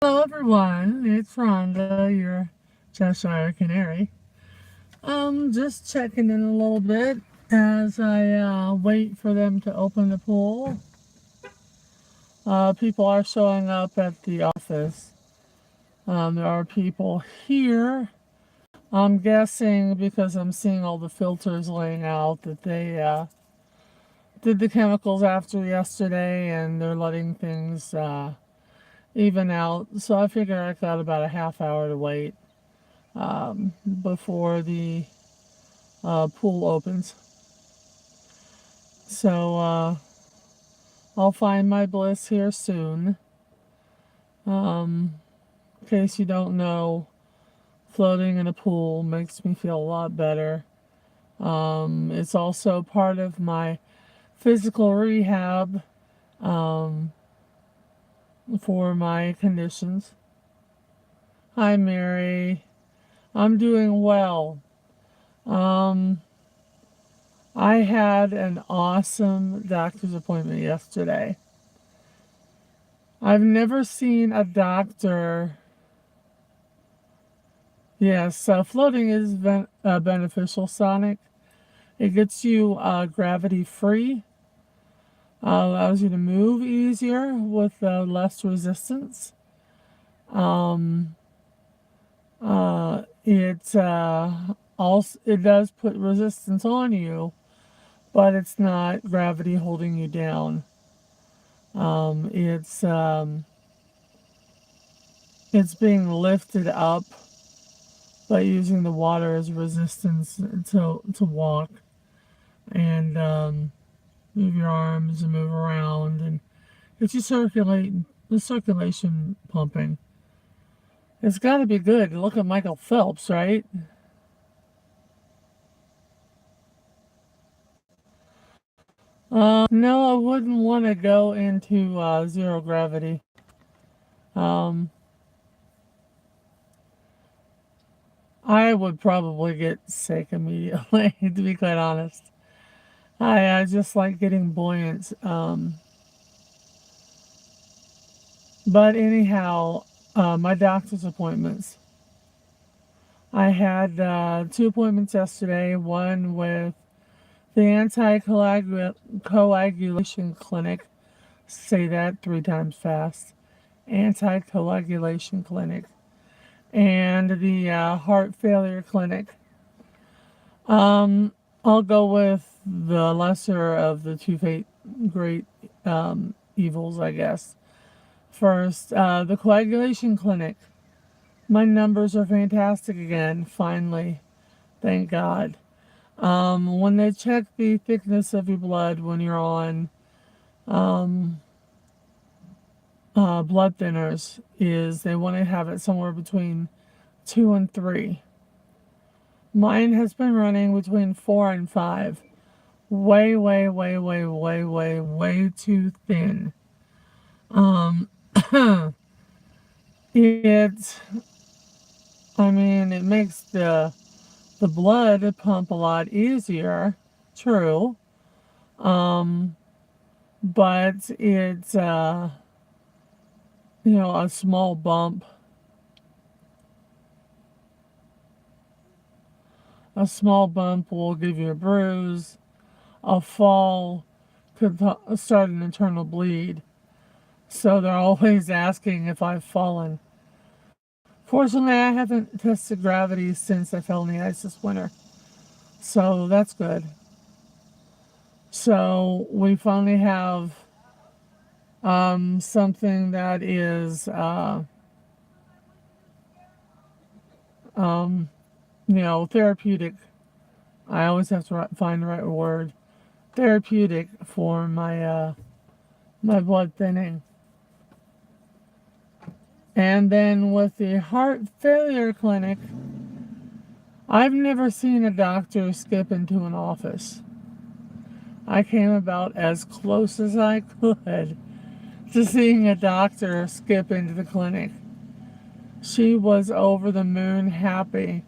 Hello everyone, it's Rhonda, your Cheshire Canary. Just checking in a little bit as I wait for them to open the pool. People are showing up at the office. There are people here. I'm guessing because I'm seeing all the filters laying out that they did the chemicals after yesterday and they're letting things even out. So I figure I got about a half hour to wait before the pool opens. So I'll find my bliss here soon. In case you don't know, floating in a pool makes me feel a lot better. It's also part of my physical rehab um, for my conditions. Hi, Mary. I'm doing well. Um, I had an awesome doctor's appointment yesterday. I've never seen a doctor. Yes, floating is beneficial, Sonic. It gets you gravity free, allows you to move easier with less resistance. Um, it does put resistance on you, but it's not gravity holding you down. It's being lifted up by using the water as resistance to walk and move your arms and move around and get you the circulation pumping. It's got to be good. Look at Michael Phelps, right? No, I wouldn't want to go into zero gravity. Um, I would probably get sick immediately, to be quite honest. I just like getting buoyant. But anyhow, my doctor's appointments. I had two appointments yesterday, one with the anti-coagulation clinic. Say that three times fast. Anti-coagulation clinic. And the heart failure clinic. I'll go with the lesser of the two great evils, I guess. First, the coagulation clinic. My numbers are fantastic again, finally. Thank God. When they check the thickness of your blood when you're on blood thinners, is they want to have it somewhere between 2 and 3. Mine has been running between 4 and 5. Way, way, way, way, way, way, way too thin. It, it makes the blood pump a lot easier, true. Um, but it's a small bump. A small bump will give you a bruise. A fall could start an internal bleed. So they're always asking if I've fallen. Fortunately, I haven't tested gravity since I fell in the ice this winter. So that's good. So we finally have something that is, therapeutic. I always have to find the right word. Therapeutic for my blood thinning. And then with the heart failure clinic, I've never seen a doctor skip into an office. I came about as close as I could to seeing a doctor skip into the clinic. She was over the moon happy.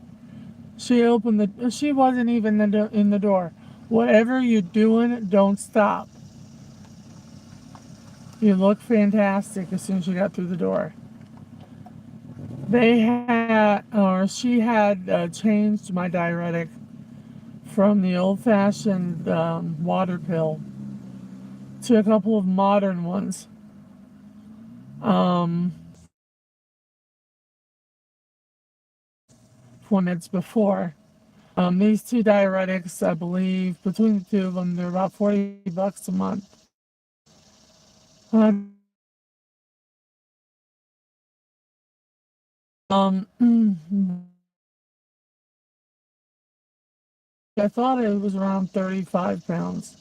She wasn't even in the door. Whatever you're doing, don't stop. You look fantastic as soon as you got through the door. They had, or she had changed my diuretic from the old-fashioned water pill to a couple of modern ones. Um, Minutes before. These two diuretics, I believe, between the two of them, they're about $40 a month. Uh, I thought it was around 35 pounds.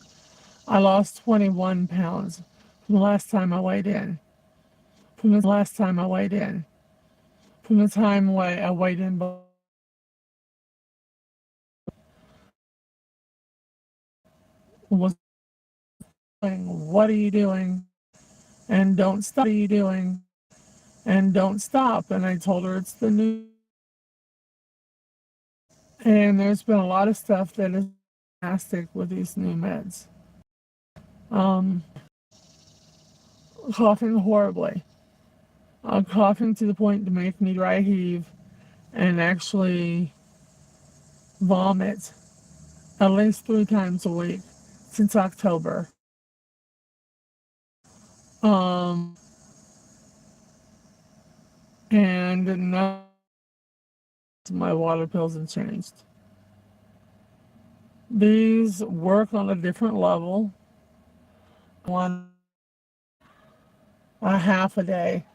I lost 21 pounds from the last time I weighed in. From the last time I weighed in. From the time I weighed in. Was saying, what are you doing? And don't stop. What are you doing? And don't stop. And I told her it's the new. And there's been a lot of stuff that is drastic with these new meds. Um, Coughing horribly. Coughing to the point to make me dry heave and actually vomit at least 3 times a week since October. Um, and none of my water pills have changed. These work on a different level. One a half a day.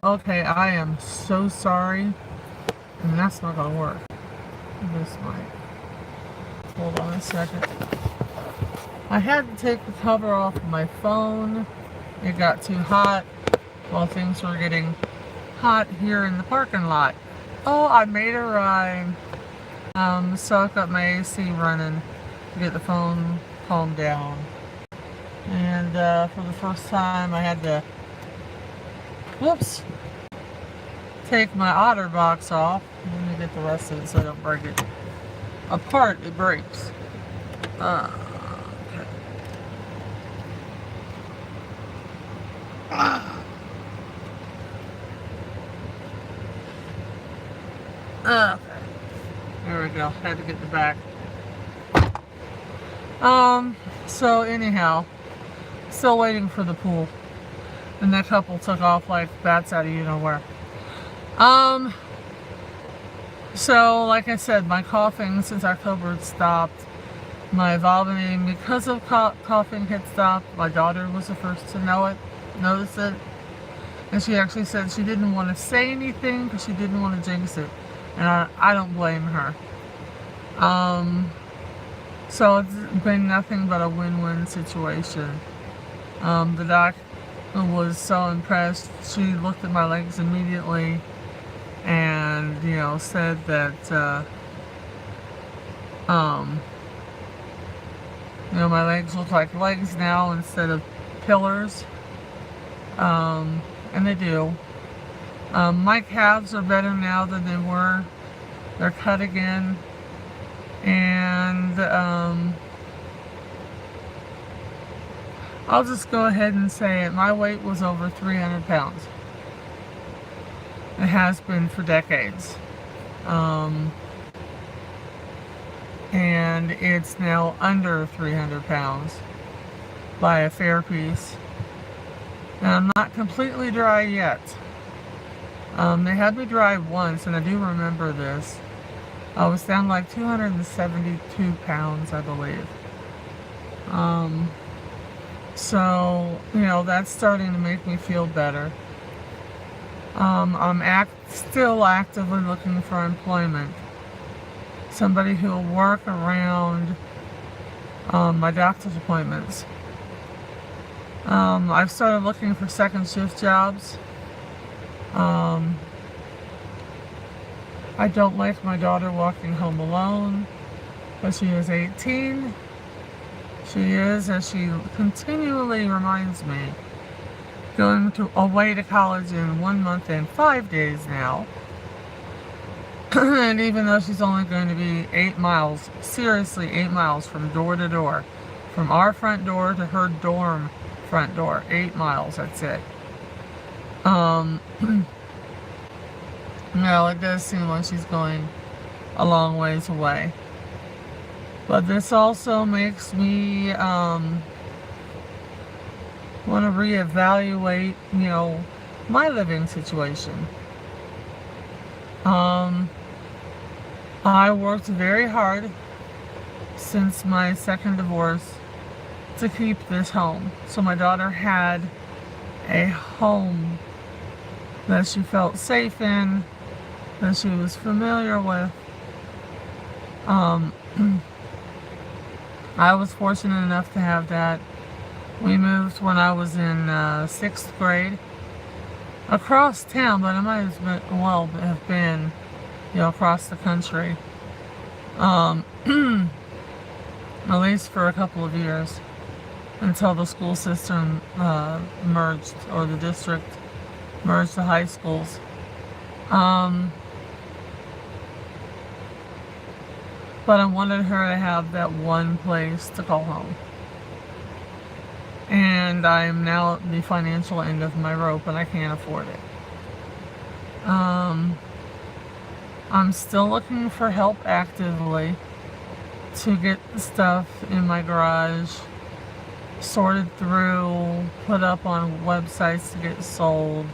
Okay, I am so sorry. And that's not gonna work. This might. Hold on a second. I had to take the cover off of my phone. It got too hot while things were getting hot here in the parking lot. Oh, I made a ride. So I've got my AC running to get the phone calmed down. And for the first time I had to, whoops, take my OtterBox off. Let me get the rest of it so I don't break it. Apart, it breaks. Okay. Okay. There we go. Had to get the back. So anyhow, still waiting for the pool. And that couple took off like bats out of you know where. So like I said, my coughing since October had stopped. My vomiting because of coughing had stopped. My daughter was the first to notice it. And she actually said she didn't want to say anything because she didn't want to jinx it. And I don't blame her. So it's been nothing but a win-win situation. The doc was so impressed. She looked at my legs immediately and, said that, my legs look like legs now instead of pillars. And they do. My calves are better now than they were. They're cut again. And I'll just go ahead and say it. My weight was over 300 pounds. It has been for decades. And it's now under 300 pounds by a fair piece. And I'm not completely dry yet. They had me dry once, and I do remember this. I was down like 272 pounds, I believe. So, that's starting to make me feel better. I'm still actively looking for employment. Somebody who will work around my doctor's appointments. I've started looking for second shift jobs. I don't like my daughter walking home alone, but she is 18. She is, as she continually reminds me, going away to college in 1 month and 5 days now. And even though she's only going to be 8 miles, seriously 8 miles from door to door, from our front door to her dorm front door, 8 miles, that's it. No, it does seem like she's going a long ways away. But this also makes me want to reevaluate, my living situation. I worked very hard since my second divorce to keep this home. So my daughter had a home that she felt safe in, that she was familiar with. I was fortunate enough to have that. We moved when I was in 6th grade across town, but I might have been across the country. At least for a couple of years until the school system merged, or the district merged the high schools. But I wanted her to have that one place to call home. And I am now at the financial end of my rope and I can't afford it. I'm still looking for help actively to get the stuff in my garage sorted through, put up on websites to get sold,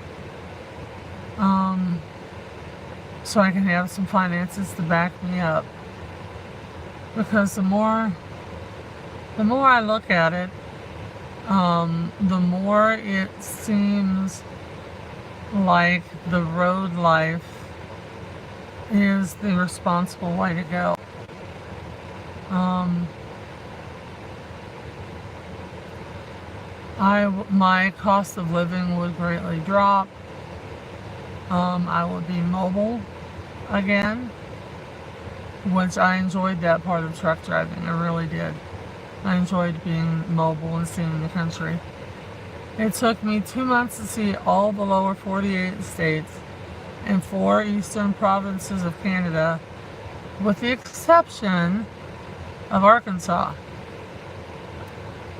so I can have some finances to back me up. Because the more I look at it, the more it seems like the road life is the responsible way to go. My cost of living would greatly drop. I would be mobile again, which I enjoyed that part of truck driving. I really did. I enjoyed being mobile and seeing the country. It took me 2 months to see all the lower 48 states and 4 eastern provinces of Canada, with the exception of Arkansas.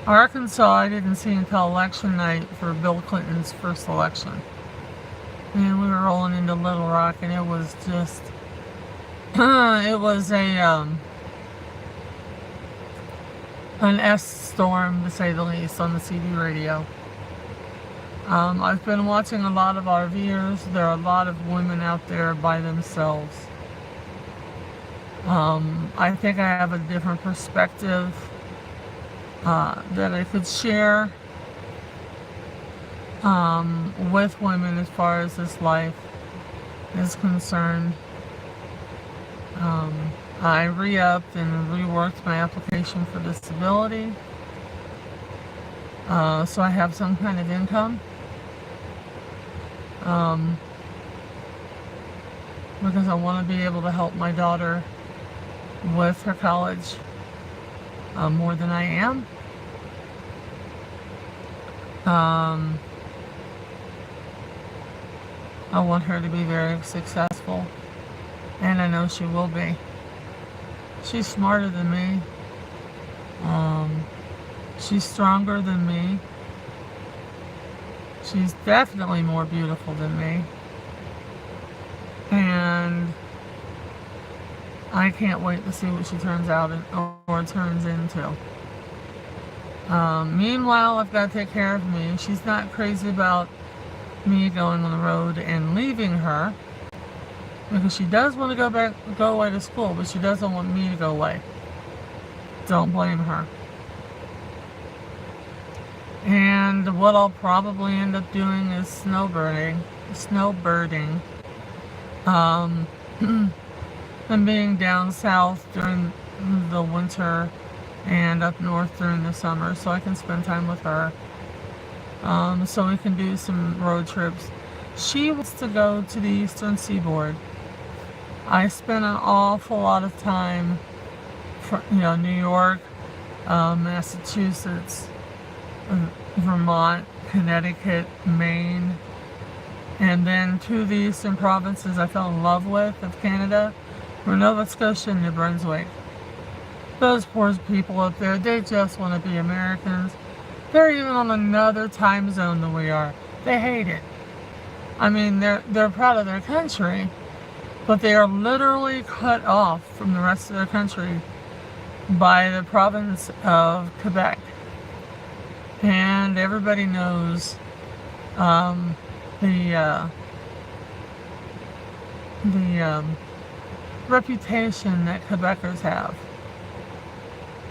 Arkansas I didn't see until election night for Bill Clinton's first election. And we were rolling into Little Rock and it was just, it was an S storm, to say the least, on the CB radio. I've been watching a lot of RVers. There are a lot of women out there by themselves. I think I have a different perspective that I could share with women as far as this life is concerned. I re-upped and reworked my application for disability, so I have some kind of income. Because I want to be able to help my daughter with her college more than I am. I want her to be very successful, and I know she will be. She's smarter than me. She's stronger than me. She's definitely more beautiful than me. And I can't wait to see what she turns out or turns into. Meanwhile, I've got to take care of me. She's not crazy about me going on the road and leaving her, because she does want to go away to school, but she doesn't want me to go away. Don't blame her. And what I'll probably end up doing is snowbirding. And being down south during the winter and up north during the summer, so I can spend time with her. So we can do some road trips. She wants to go to the Eastern Seaboard. I spent an awful lot of time, New York, Massachusetts, Vermont, Connecticut, Maine, And then two of the eastern provinces I fell in love with of Canada were Nova Scotia and New Brunswick. Those poor people up there, they just want to be Americans. They're even on another time zone than we are. They hate it. I mean, they're proud of their country, but they are literally cut off from the rest of their country by the province of Quebec. And everybody knows the reputation that Quebecers have.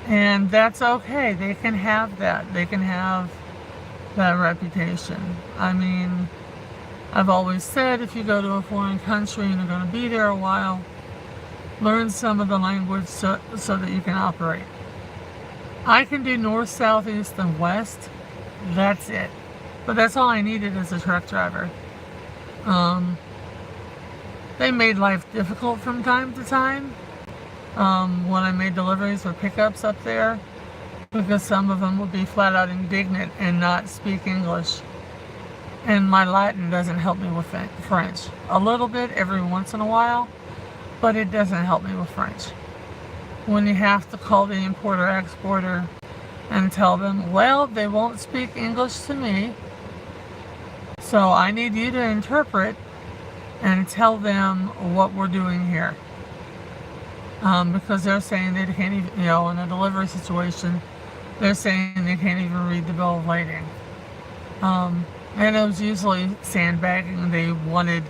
And that's okay. They can have that. They can have that reputation. I mean, I've always said if you go to a foreign country and you're going to be there a while, learn some of the language so that you can operate. I can do north, south, east, and west. That's it. But that's all I needed as a truck driver. They made life difficult from time to time. When I made deliveries or pickups up there, because some of them would be flat out indignant and not speak English. And my Latin doesn't help me with French. A little bit every once in a while, but it doesn't help me with French. When you have to call the importer-exporter and tell them, well, they won't speak English to me, so I need you to interpret and tell them what we're doing here. Because they're saying they can't even, in a delivery situation, they're saying they can't even read the bill of lading. And it was usually sandbagging. They wanted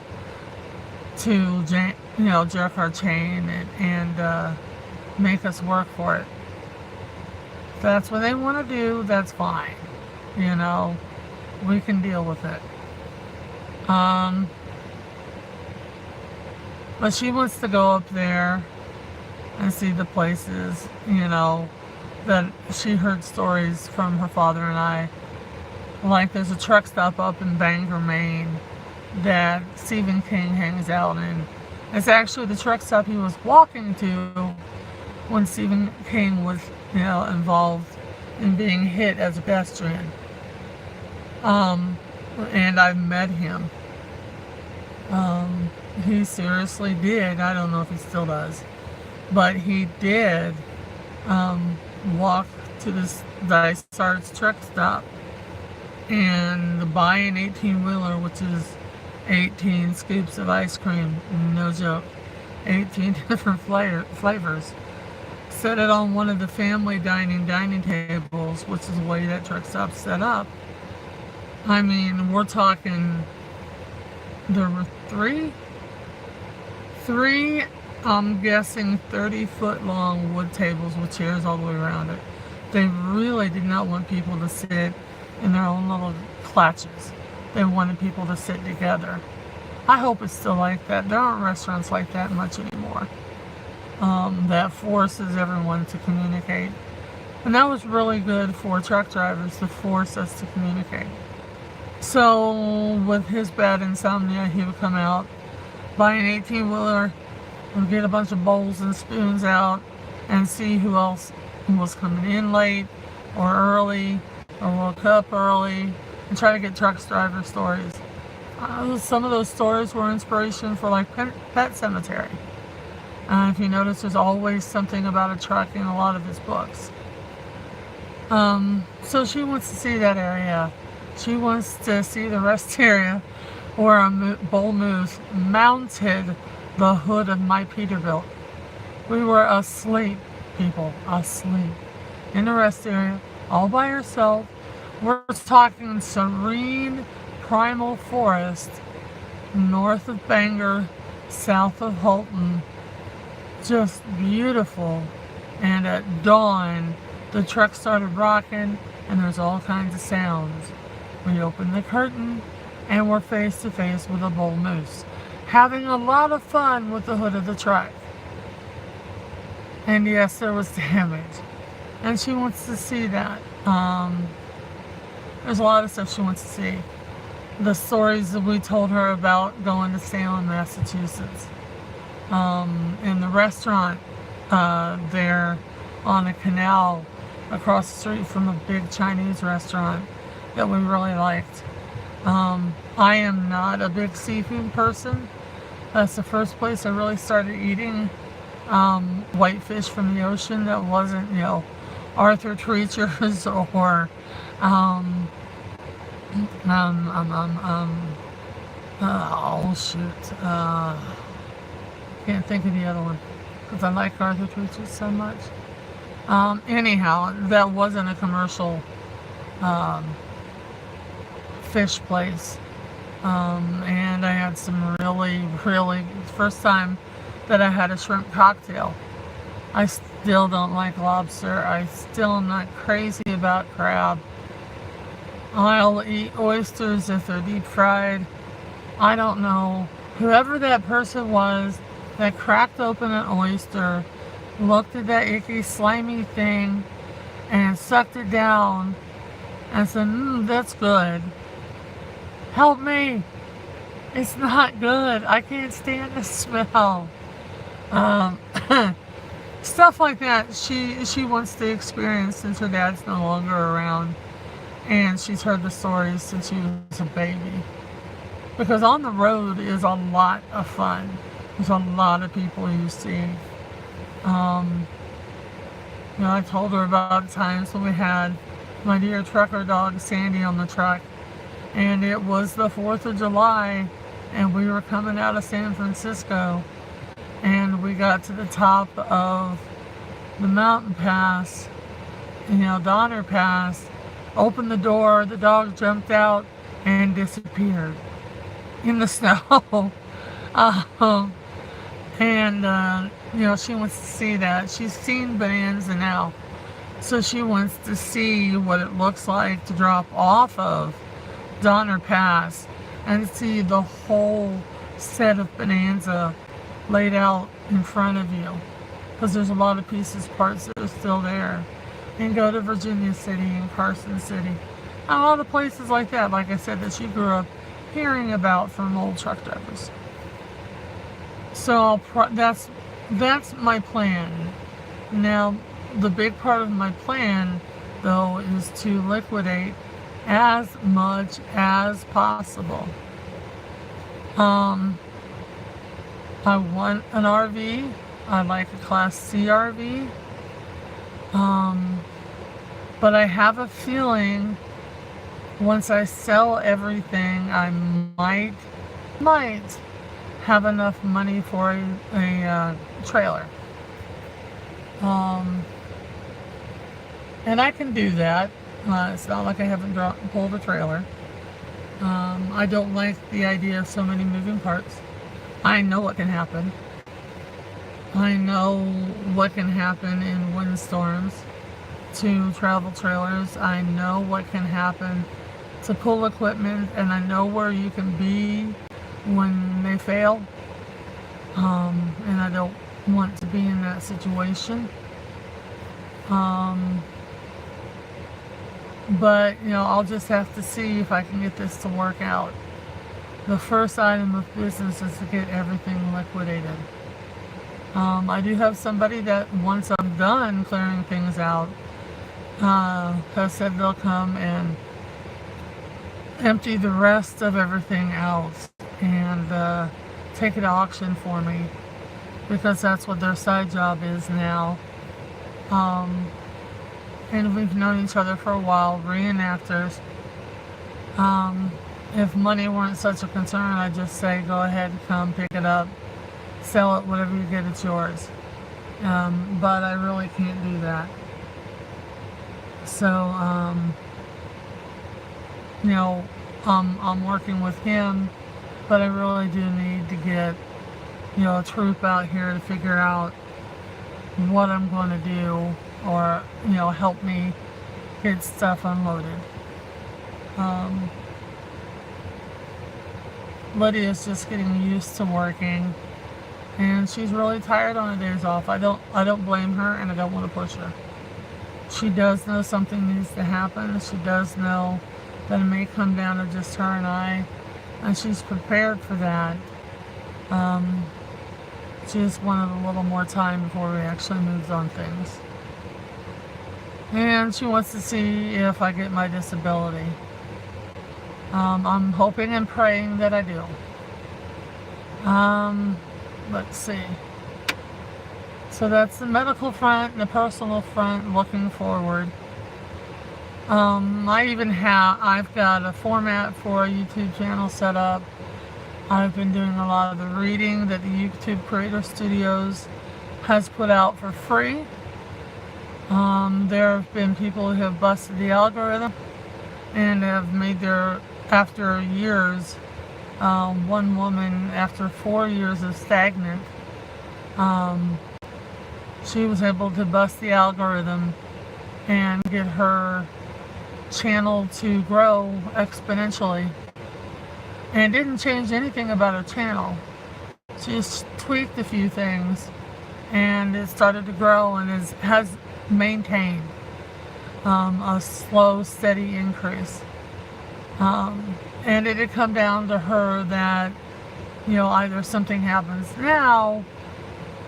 to, jerk our chain and make us work for it. If that's what they want to do, that's fine. We can deal with it. But she wants to go up there and see the places, that she heard stories from her father and I. Like there's a truck stop up in Bangor, Maine that Stephen King hangs out in. It's actually the truck stop he was walking to when Stephen King was, involved in being hit as a pedestrian. And I've met him. He seriously did. I don't know if he still does. But he did walk to this Dysart's truck stop and buy an 18-wheeler, which is 18 scoops of ice cream, no joke, 18 different flavors. Set it on one of the family dining tables, which is the way that truck stop's set up. I mean, we're talking, there were three, I'm guessing 30-foot long wood tables with chairs all the way around it. They really did not want people to sit in their own little clutches. They wanted people to sit together. I hope it's still like that. There aren't restaurants like that much anymore. That forces everyone to communicate. And that was really good for truck drivers to force us to communicate. So with his bad insomnia, he would come out, buy an 18-wheeler, and get a bunch of bowls and spoons out and see who else was coming in late or early or woke up early and try to get truck driver stories. Some of those stories were inspiration for like Pet Cemetery. If you notice, there's always something about a truck in a lot of his books. So she wants to see that area. She wants to see the rest area where a bull moose mounted the hood of my Peterbilt. We were asleep, people, asleep in the rest area, all by herself. We're talking serene primal forest north of Bangor, south of Holton. Just beautiful. And at dawn, the truck started rocking and there's all kinds of sounds. We opened the curtain and we're face to face with a bull moose, having a lot of fun with the hood of the truck. And yes, there was damage. And she wants to see that. There's a lot of stuff she wants to see. The stories that we told her about going to Salem, Massachusetts. In the restaurant there on a canal across the street from a big Chinese restaurant that we really liked. I am not a big seafood person. That's the first place I really started eating whitefish from the ocean that wasn't, Arthur Treacher's or um, um, um, um, um, oh shoot, can't think of the other one because I like Arthur Treacher's so much. Anyhow, that wasn't a commercial um, fish place. And I had some really, first time that I had a shrimp cocktail. I still don't like lobster. I still am not crazy about crab. I'll eat oysters if they're deep fried. I don't know. Whoever that person was that cracked open an oyster, looked at that icky, slimy thing, and sucked it down and said, that's good. Help me. It's not good. I can't stand the smell. Um, Stuff like that. She wants to experience since her dad's no longer around, and she's heard the stories since she was a baby. Because on the road is a lot of fun. There's a lot of people you see. Um, I told her about times when we had my dear trucker dog Sandy on the truck, and it was the 4th of July, and we were coming out of San Francisco, and we got to the top of the mountain pass, Donner Pass, opened the door, the dog jumped out and disappeared in the snow. um, and she wants to see that. She's seen Bonanza now, so she wants to see what it looks like to drop off of Donner Pass and see the whole set of Bonanza laid out in front of you, because there's a lot of parts that are still there. And go to Virginia City and Carson City, and a lot of places like that, like I said, that she grew up hearing about from old truck drivers. So that's my plan. Now, the big part of my plan, though, is to liquidate as much as possible. I want an RV. I like a Class C RV. But I have a feeling once I sell everything, I might have enough money for a trailer. And I can do that. It's not like I haven't pulled a trailer. I don't like the idea of so many moving parts. I know what can happen. I know what can happen in windstorms to travel trailers. I know what can happen to pull equipment, and I know where you can be when they fail. And I don't want to be in that situation. But I'll just have to see if I can get this to work out. The first item of business is to get everything liquidated. I do have somebody that once I'm done clearing things out, has said they'll come and empty the rest of everything out and take it to auction for me, because that's what their side job is now. And we've known each other for a while, reenactors. If money weren't such a concern, I'd just say, go ahead, come pick it up, sell it, whatever you get, it's yours. But I really can't do that. So, I'm working with him, but I really do need to get, a troop out here to figure out what I'm going to do, or, help me get stuff unloaded. Lydia's just getting used to working, and she's really tired on her days off. I don't blame her, and I don't want to push her. She does know something needs to happen. She does know that it may come down to just her and I, and she's prepared for that. She just wanted a little more time before we actually moved on things. And she wants to see if I get my disability. I'm hoping and praying that I do. Um, let's see. So that's the medical front and the personal front looking forward. I've got a format for a YouTube channel set up. I've been doing a lot of the reading that the YouTube Creator Studios has put out for free. There have been people who have busted the algorithm and have made after years, one woman, after 4 years of stagnant, um, she was able to bust the algorithm and get her channel to grow exponentially, and didn't change anything about her channel. She just tweaked a few things and it started to grow and has maintained a slow, steady increase. And it had come down to her that, either something happens now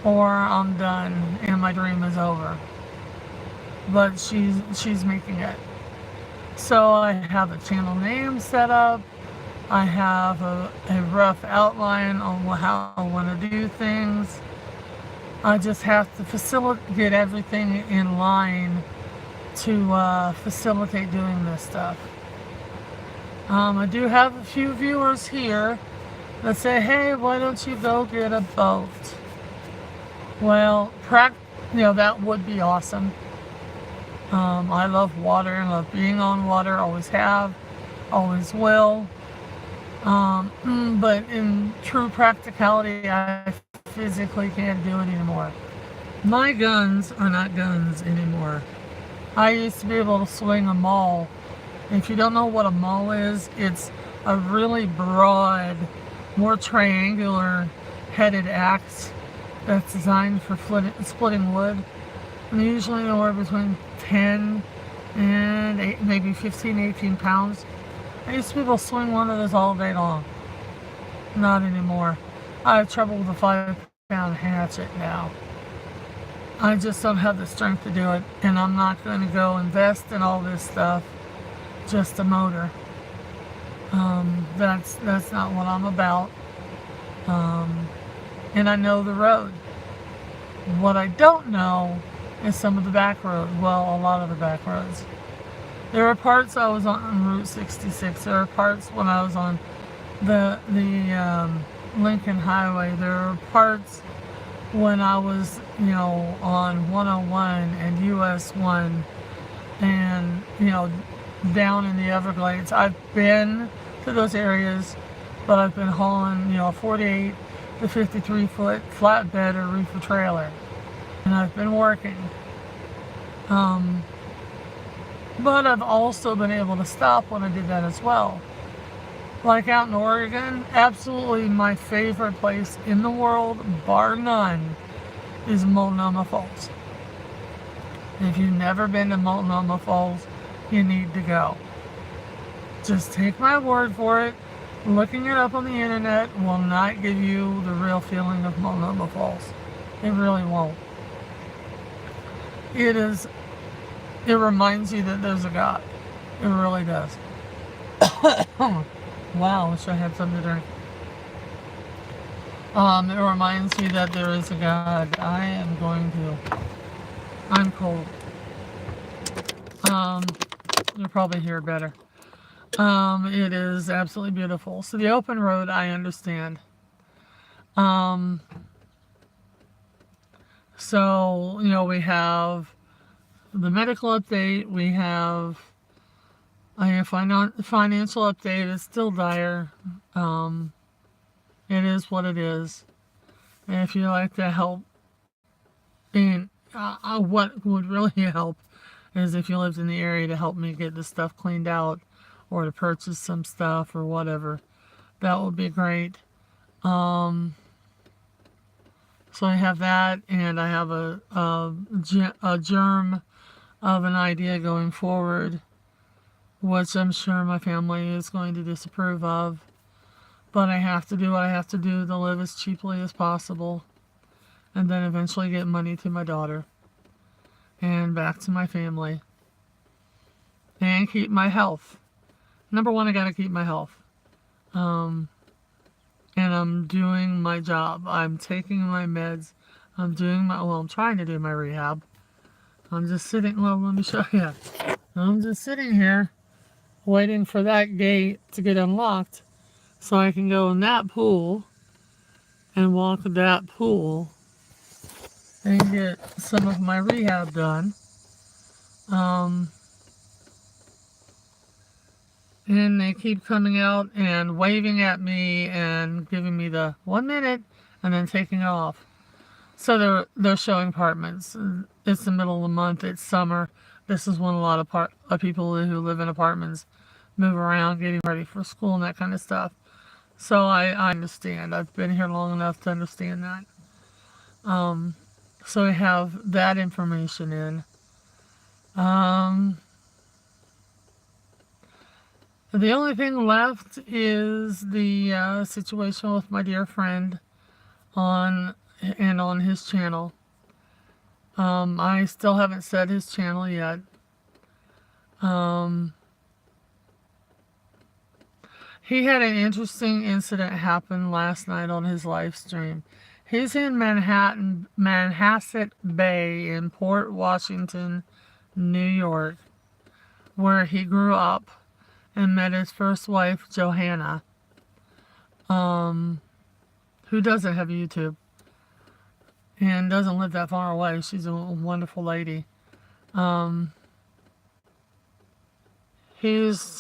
or I'm done and my dream is over. But she's making it. So I have a channel name set up. I have a rough outline on how I want to do things. I just have to get everything in line to facilitate doing this stuff. I do have a few viewers here that say, hey, why don't you go get a boat? Well, that would be awesome. I love water and love being on water, always have, always will. But in true practicality, I physically can't do it anymore. My guns are not guns anymore. I used to be able to swing a maul. If you don't know what a maul is, it's a really broad, more triangular headed axe that's designed for splitting wood. And usually anywhere between 10 and maybe 15, 18 pounds. I used to be able to swing one of those all day long. Not anymore. I have trouble with a 5-pound hatchet now. I just don't have the strength to do it, and I'm not going to go invest in all this stuff just a motor. That's not what I'm about. And I know the road. What I don't know is some of the back road. Well, a lot of the back roads. There are parts I was on Route 66. There are parts when I was on the Lincoln Highway. There are parts when I was, on 101 and US 1 and, down in the Everglades. I've been to those areas, but I've been hauling, a 48 to 53 foot flatbed or reefer trailer. And I've been working. But I've also been able to stop when I did that as well. Like out in Oregon, absolutely my favorite place in the world, bar none, is Multnomah Falls. If you've never been to Multnomah Falls, you need to go. Just take my word for it. Looking it up on the internet will not give you the real feeling of Multnomah Falls. It really won't. It reminds you that there's a God. It really does. Wow, I wish I had something to drink. It reminds you that there is a God. I'm cold. You'll probably hear better. It is absolutely beautiful. So the open road, I understand. So, we have the medical update, we have a financial update. It's still dire. It is what it is. And if you like to help, and what would really help is if you lived in the area to help me get this stuff cleaned out or to purchase some stuff or whatever. That would be great. So I have that, and I have a germ of an idea going forward, which I'm sure my family is going to disapprove of. But I have to do what I have to do to live as cheaply as possible, and then eventually get money to my daughter and back to my family and keep my health. number one, I got to keep my health. Um, and I'm doing my job. I'm taking my meds. I'm trying to do my rehab. I'm just sitting, well, let me show you. I'm just sitting here waiting for that gate to get unlocked so I can go in that pool and walk that pool and get some of my rehab done. Um, and they keep coming out and waving at me and giving me the 1 minute and then taking off. So they're showing apartments. It's the middle of the month. It's summer. This is when a lot of people who live in apartments move around, getting ready for school and that kind of stuff. So I understand. I've been here long enough to understand that. So we have that information in. The only thing left is the situation with my dear friend on his channel. I still haven't said his channel yet. He had an interesting incident happen last night on his live stream. He's in Manhasset Bay in Port Washington, New York, where he grew up and met his first wife, Johanna, who doesn't have YouTube and doesn't live that far away. She's a wonderful lady. He's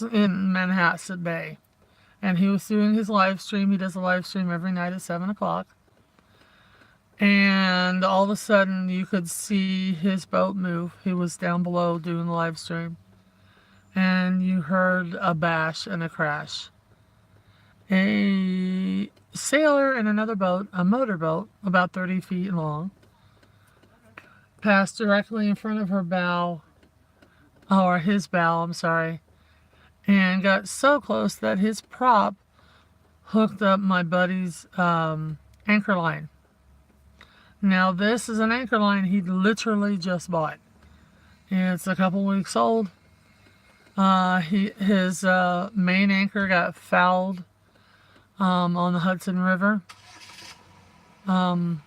in Manhasset Bay, and he was doing his live stream. He does a live stream every night at 7 o'clock. And all of a sudden, you could see his boat move. He was down below doing the live stream. And you heard a bash and a crash. A sailor in another boat, a motorboat, about 30 feet long, passed directly in front of her bow, or his bow, I'm sorry, and got so close that his prop hooked up my buddy's anchor line. Now, this is an anchor line he literally just bought. It's a couple weeks old. His main anchor got fouled on the Hudson River. And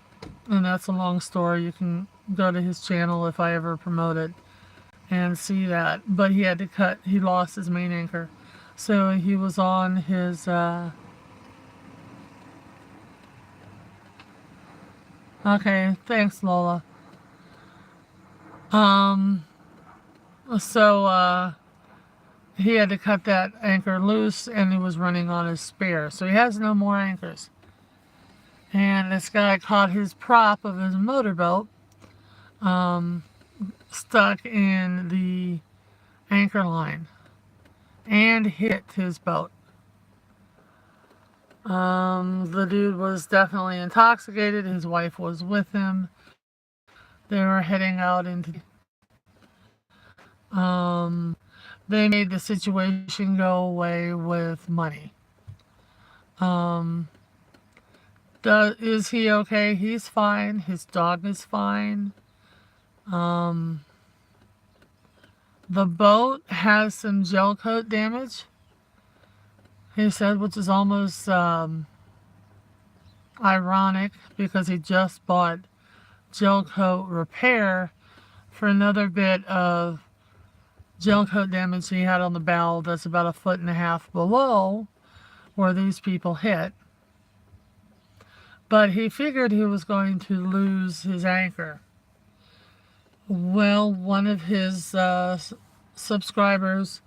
that's a long story. You can go to his channel if I ever promote it and see that. But he had to he lost his main anchor. So he was on his... Okay, thanks, Lola. He had to cut that anchor loose, and he was running on his spare. So he has no more anchors. And this guy caught his prop of his motorboat stuck in the anchor line and hit his boat. The dude was definitely intoxicated. His wife was with him. They were heading out into... they made the situation go away with money. Is he okay? He's fine. His dog is fine. The boat has some gel coat damage, he said, which is almost ironic because he just bought gel coat repair for another bit of gel coat damage he had on the bow that's about 1.5 feet below where these people hit. But he figured he was going to lose his anchor. Well, one of his subscribers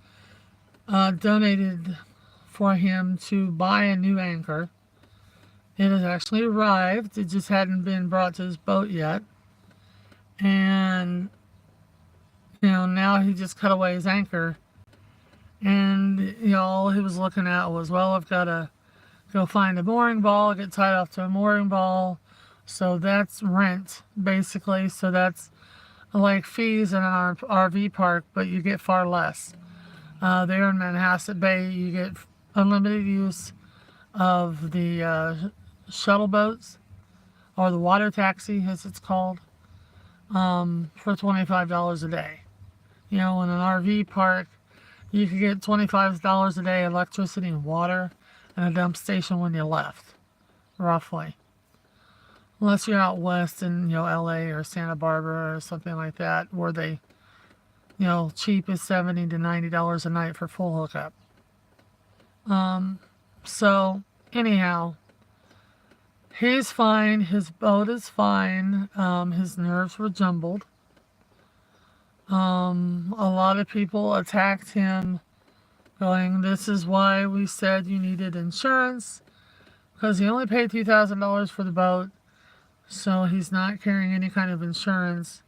donated for him to buy a new anchor. It has actually arrived. It just hadn't been brought to his boat yet. And, now he just cut away his anchor. And, all he was looking at was, well, I've got to go find a mooring ball, get tied off to a mooring ball. So that's rent, basically. So that's like fees in an RV park, but you get far less. There in Manhasset Bay, you get unlimited use of the shuttle boats, or the water taxi, as it's called, for $25 a day. In an RV park, You could get $25 a day electricity and water and a dump station when you left, roughly. Unless you're out west in, LA or Santa Barbara or something like that, where they, cheap is $70 to $90 a night for full hookup. So anyhow, he's fine. His boat is fine. His nerves were jumbled. A lot of people attacked him, going, "This is why we said you needed insurance, because he only paid $2,000 for the boat, so he's not carrying any kind of insurance.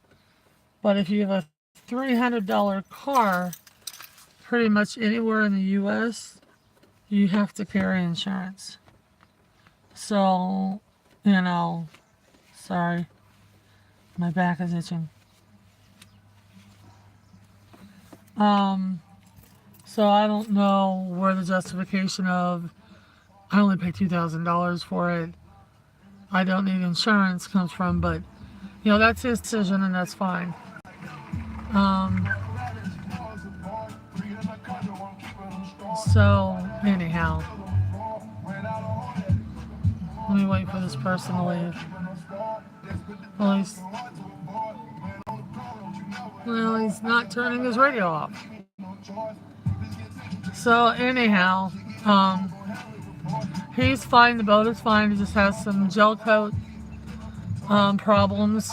But if you have a $300 car, pretty much anywhere in the U.S., you have to carry insurance." So, sorry, my back is itching. So I don't know where the justification of, "I only paid $2,000 for it, I don't need insurance," comes from, but, that's his decision and that's fine. So, anyhow, let me wait for this person to leave. Well, he's not turning his radio off. So, anyhow, he's fine. The boat is fine. He just has some gel coat problems.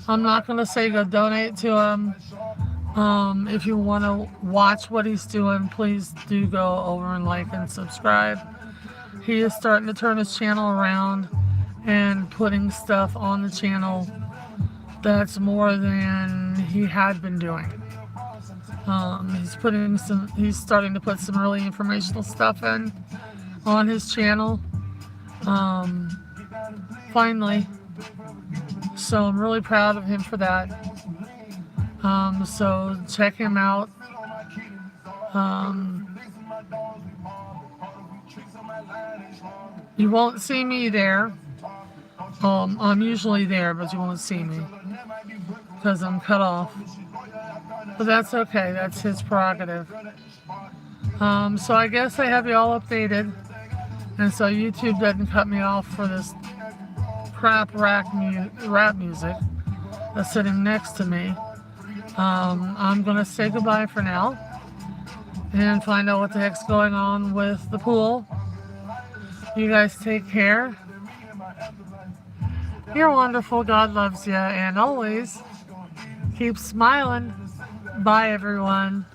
I'm not going to say go donate to him. If you want to watch what he's doing, please do go over and like and subscribe. He is starting to turn his channel around and putting stuff on the channel that's more than he had been doing. He's starting to put some really informational stuff in on his channel. Finally. So I'm really proud of him for that. So check him out. You won't see me there. I'm usually there, but you won't see me because I'm cut off. But that's okay. That's his prerogative. So I guess I have you all updated, and so YouTube doesn't cut me off for this crap rap music that's sitting next to me. I'm gonna say goodbye for now and find out what the heck's going on with the pool. You guys take care. You're wonderful. God loves you, and always keep smiling. Bye, everyone.